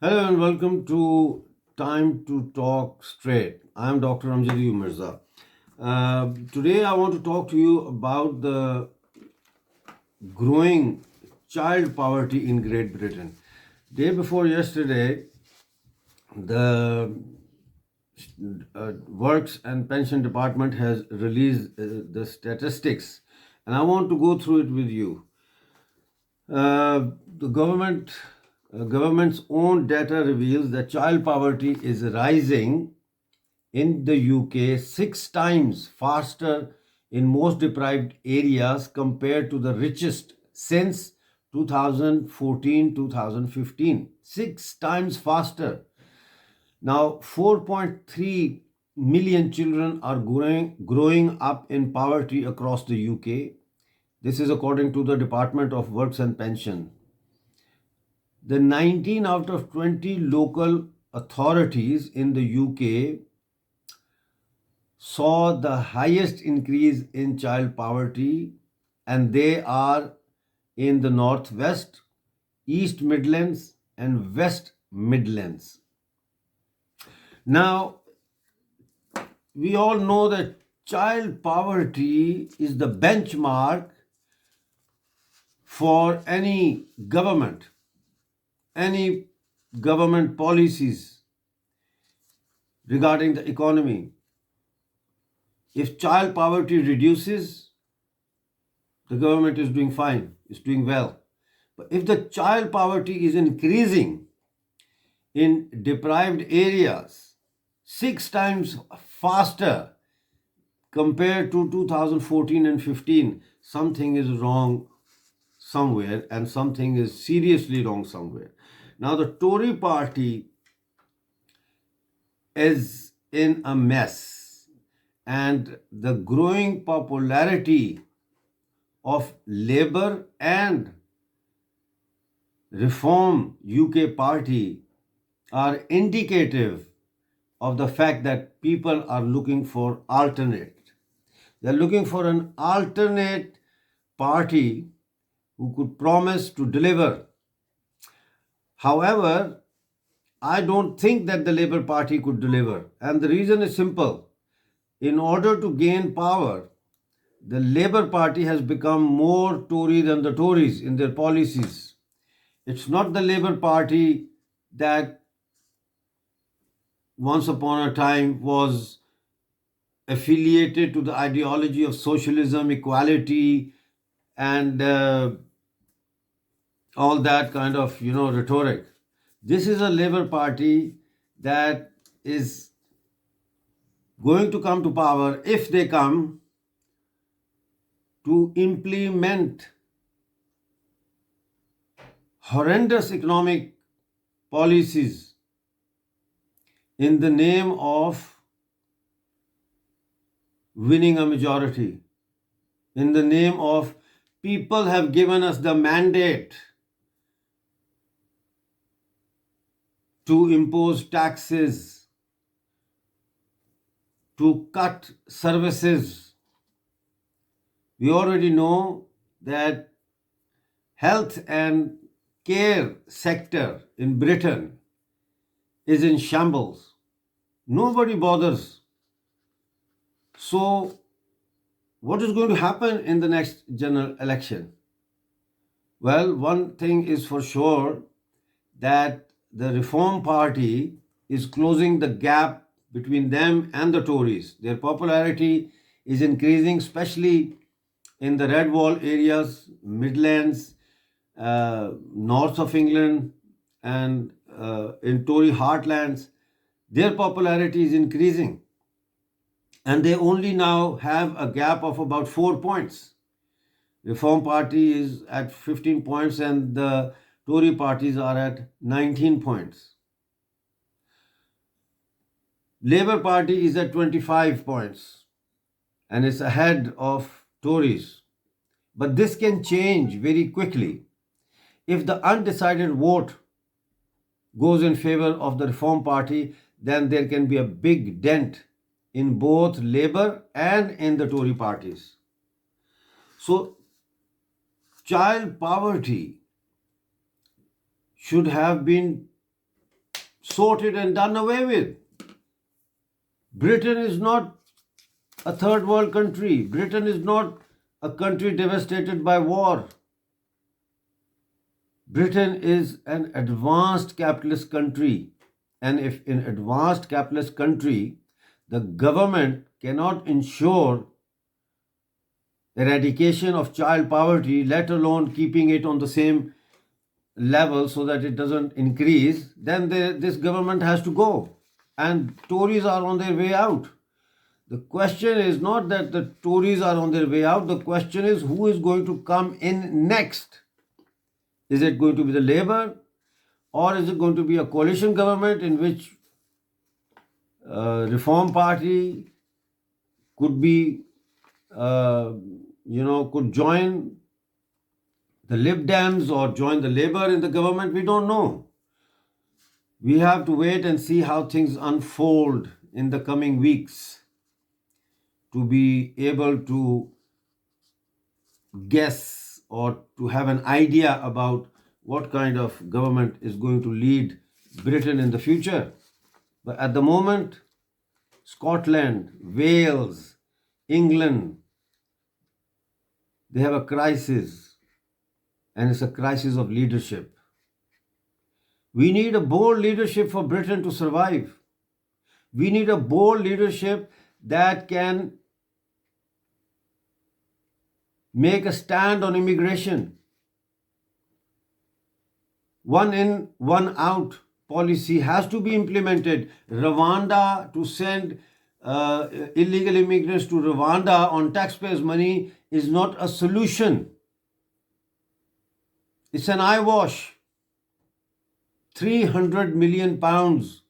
Hello and welcome to Time to Talk Straight. I'm Dr. Amjad Mirza. Today I want to talk to you about the growing child poverty in Great Britain. Day before yesterday, the Works and Pension Department has released the statistics, and I want to go through it with you. The government's own data reveals that child poverty is rising in the UK 6 times faster in most deprived areas compared to the richest since 2014-2015. 6 times faster. Now, 4.3 million children are growing up in poverty across the UK. This is according to the Department of Works and Pension. The 19 out of 20 local authorities in the UK saw the highest increase in child poverty, and they are in the Northwest, East Midlands, and West Midlands. Now, we all know that child poverty is the benchmark for any government policies regarding the economy. If child poverty reduces, the government is doing fine, is doing well. But if the child poverty is increasing in deprived areas 6 times faster compared to 2014 and 15, something is wrong somewhere, and something is seriously wrong somewhere. Now, the Tory party is in a mess, and the growing popularity of Labour and Reform UK party are indicative of the fact that people are looking for alternate. They're looking for an alternate party who could promise to deliver. However, I don't think that the Labour Party could deliver. And the reason is simple. In order to gain power, the Labour Party has become more Tory than the Tories in their policies. It's not the Labour Party that once upon a time was affiliated to the ideology of socialism, equality, and all that kind of rhetoric. This is a Labour Party that is going to come to power, if they come, to implement horrendous economic policies in the name of winning a majority, in the name of people have given us the mandate to impose taxes, to cut services. We already know that health and care sector in Britain is in shambles. Nobody bothers. So, what is going to happen in the next general election? Well, one thing is for sure, that the Reform Party is closing the gap between them and the Tories. Their popularity is increasing, especially in the Red Wall areas, Midlands, north of England, and in Tory heartlands. Their popularity is increasing, and they only now have a gap of about 4 points. Reform Party is at 15 points and the Tory parties are at 19 points. Labour Party is at 25 points and is ahead of Tories. But this can change very quickly. If the undecided vote goes in favor of the Reform Party, then there can be a big dent in both Labour and in the Tory parties. So, child poverty should have been sorted and done away with. Britain is not a third world country. Britain is not a country devastated by war. Britain is an advanced capitalist country. And if in advanced capitalist country, the government cannot ensure eradication of child poverty, let alone keeping it on the same level so that it doesn't increase, then this government has to go. And Tories are on their way out. The question is not that the Tories are on their way out. The question is who is going to come in next. Is it going to be the Labour, or is it going to be a coalition government in which Reform Party could be, could join the Lib Dems or join the Labour in the government? We don't know. We have to wait and see how things unfold in the coming weeks to be able to guess or to have an idea about what kind of government is going to lead Britain in the future. But at the moment, Scotland, Wales, England, they have a crisis, and it's a crisis of leadership. We need a bold leadership for Britain to survive. We need a bold leadership that can make a stand on immigration. One in, one out policy has to be implemented. Rwanda, to send illegal immigrants to Rwanda on taxpayers' money is not a solution. It's an eyewash. 300 million pounds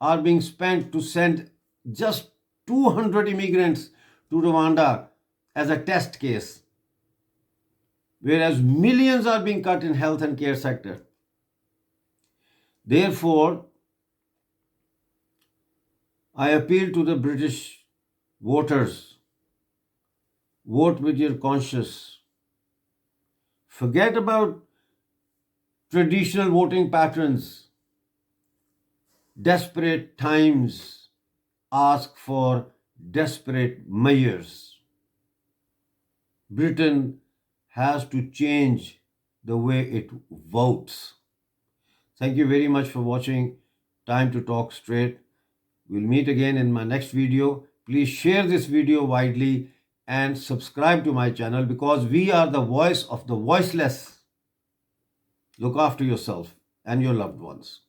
are being spent to send just 200 immigrants to Rwanda as a test case, whereas millions are being cut in health and care sector. Therefore, I appeal to the British voters, vote with your conscience. Forget about traditional voting patterns. Desperate times ask for desperate measures. Britain has to change the way it votes. Thank you very much for watching Time to Talk Straight. We'll meet again in my next video. Please share this video widely and subscribe to my channel, because we are the voice of the voiceless. Look after yourself and your loved ones.